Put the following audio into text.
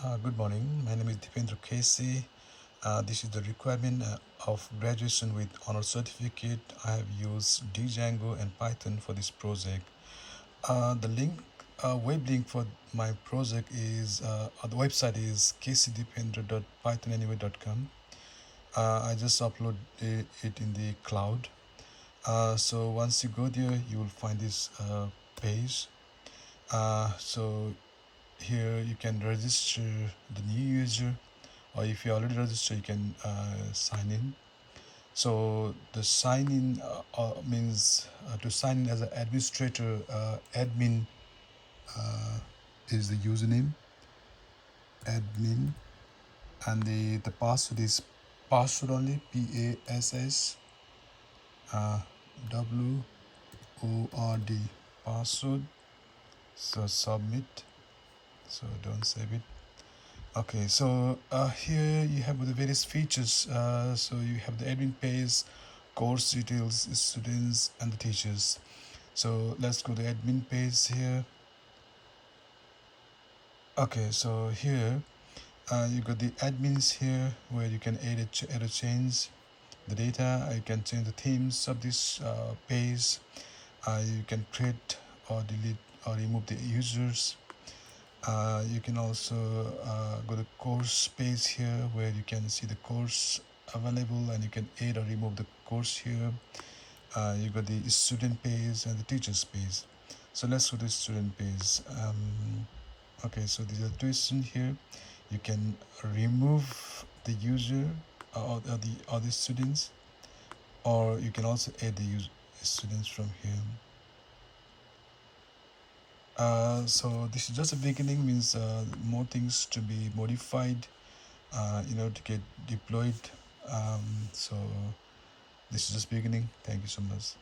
Good morning. My name is Dipendra Casey. This is the requirement of graduation with honor certificate. I have used Django and Python for this project. The web link for my project is the website is kcdipendra.pythonanyway.com. I just upload it in the cloud. So once you go there, you will find this page. So here you can register the new user, or if you already registered you can sign in. So the sign in means to sign in as an administrator, admin is the username, admin, and the password is password only, PASS WORD, password. So submit, so don't save it. Okay, so here you have the various features. So you have the admin page, course details, students, and the teachers. So let's go to the admin page here. Okay, so here you got the admins here where you can add or change the data. You can change the themes of this page. You can create or delete or remove the users. You can also go to course page here where you can see the course available, and you can add or remove the course here. You got the student page and the teachers page. So let's go to the student page. Okay, so these are two students here. You can remove the user or the other students, or you can also add the students from here. So this is just a beginning, means more things to be modified to get deployed. So this is just beginning. Thank you so much.